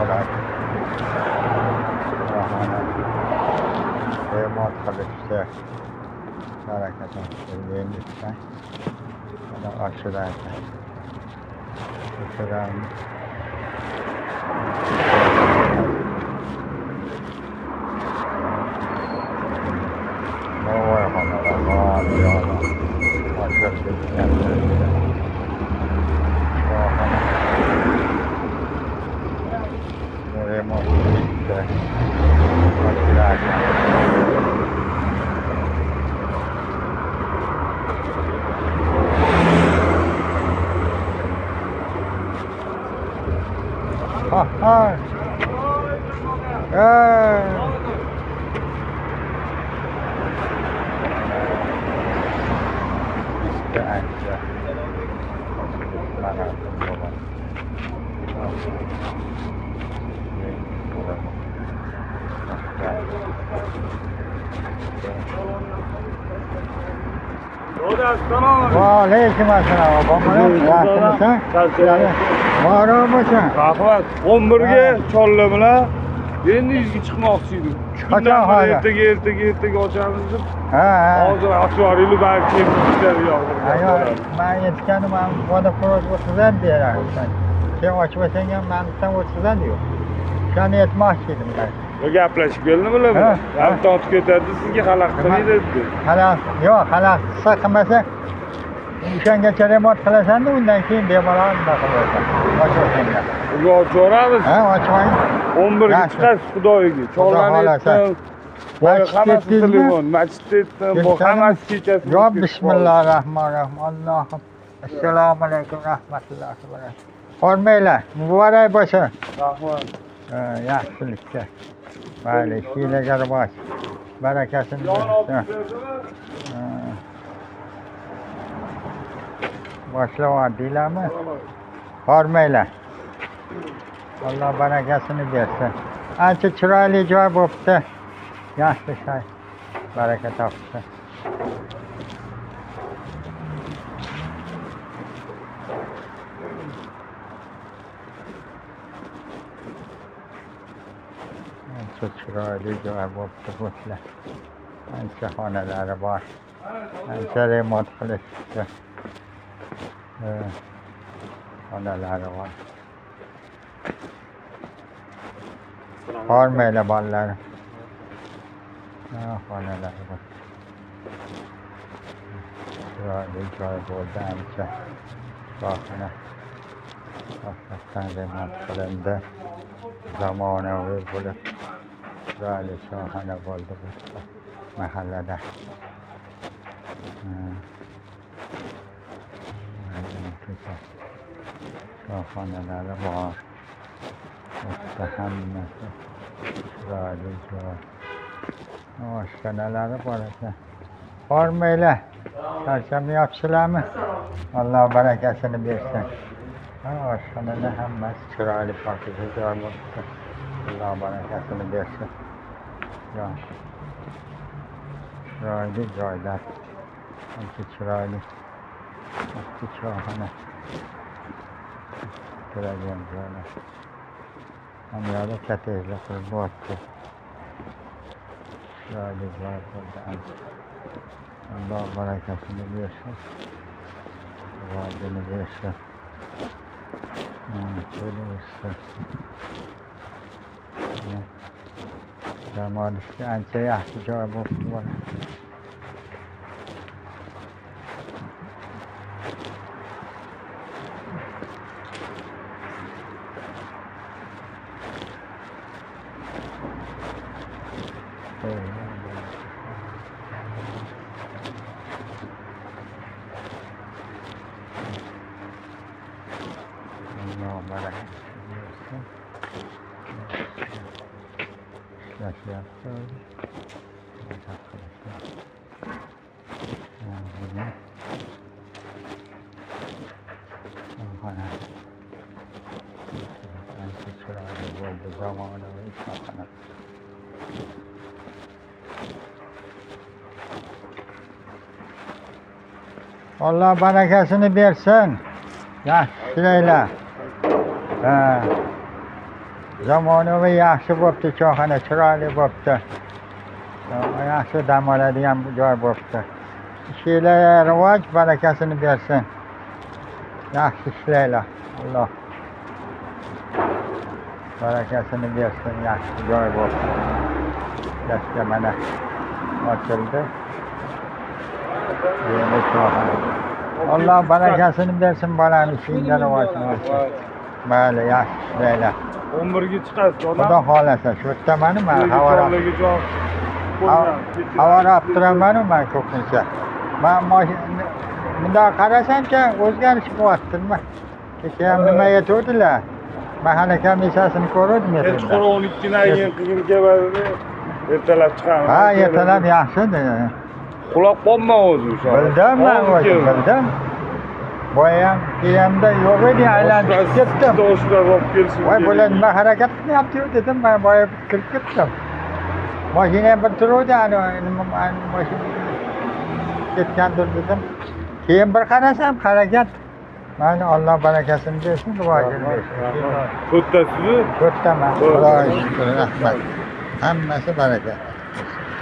bo'ladi. Remont qilishda harakat qilishda mana ochiladi. Новая Aleyküm asselam. Var mısın? Rahmat. 11'ge cholla bilan endi yuzga chiqmoqchi edim. Qachon hali? Ertaga ochamiz deb. Ha. Hozir ochib yuboraylik, balki ishlar yo'q. Ben yetkanim, ben vodoprovod 30'dan berardim. Sen ochmasang ham mendan 30'dan diyor. Sen yetmoqchi edim ben. Gaplashib keldimmi? Ham tortib ketadi, sizga xalaqit qilmaydi dedi. Xalaqit, yo'q, xalaqit qilmasa o'shangacha remont qilasan-da, undan keyin bemalol nima qilasan. Ochmasanglar. Uni ochoramiz. Ha, ochmang. 11ga chiqasiz xudoyiga. Chollarni aytdim. Hammasi telefon, masjidda aytdim. Bu hammasi kechasi. Yo, bismillahirrohmanirrohim. Allohim. Assalomu alaykum rahmatullohi va barakatuh. Hormanglar, muborak bo'lsin. Rahmat. Yaxshilikka. Mayli, ishinglarga rivoj. Barakasini bersin. Boshlayapsizlarmi? Hormanglar. Alloh barakasini bersin. Ancha chiroyli joy bo'pti. Yaxshi shay. Baraka topsin. Ancha chiroyli joy bo'pti bo'ptilar. Ancha xonalari bor. Ancha remont qilishdi. Xonalari bor. Hormanglar bolalar. Xonalari bor. Chiroyli joy bo'ldi ancha. Shohona. Haqiqatan remont qilindi. Zamonaviy bo'lib chiroyli shohona bo'ldi bu mahallada. Shoxonalari bor. O'tda hammasi chiroyli joy. Oshxonalari bor ekan. Hormanglar. Charchamayapsizlarmi? Alloh barakasini bersin. Oshxonada hammasi chiroyli pokiza joy bo'libdi. Alloh barakasini bersin. Chiroyli joylar. Ancha chiroyli. Ancha shohona. Turadigan joylar. Hammayoqda kottejlar qurib bo'lyapti. Chiroyli joy bo'ldi ancha. Alloh barakasini bersin. Rivojini bersin. Dam olishga ancha yaxshi joy bo'libdi bola. Allah barakasini bersin. Yaxshilaylar. Zamonaviy yaxshi bo'pti, choyxona chiroyli bo'pti. Yaxshi dam oladigan joy bo'pti. Ishinglar rivoj, barakasini bersin. Yaxshi ishlanglar. Alloh barakasini bersin. Yaxshi joy bo'pti. Dastka mana ochildi. Endi choyxona. Alloh barakasini bersin, bolani ishinglar rivojini olsin. Mayli, yaxshi ishlanglar. 11 ga chiqasiz odam. Xudo xolasa, shu yerdaman men xabar olib turaman men ko'pincha. Men bundoq qarasangcha o'zgarish qilyaptimi? Kecha ham nima aytuvdilar? Mahalla komissiyasini ko'rdim. Kechqurun 12 dan keyin qiyin keladi. Ertalab chiqamiz. Ha, ertalab yaxshi-da. Qulab qolma o'zi shu. Bildim men o'zim, bildim. Boyam kiyamda yo'q edi, aylanib ketdim. Do'stlar olib kelsin. Voy, bular nima harakat qilyapti dedim, men boya kirib ketdim. Mashina bir turuvdi, mashina ketgandir dedim. Keyin bir qarasam, harakat. Mana Alloh barakasini bersin, rivojini bersin. To'rttasiz? To'rttaman. Xudoga shukr, rahmat. Hammasi baraka.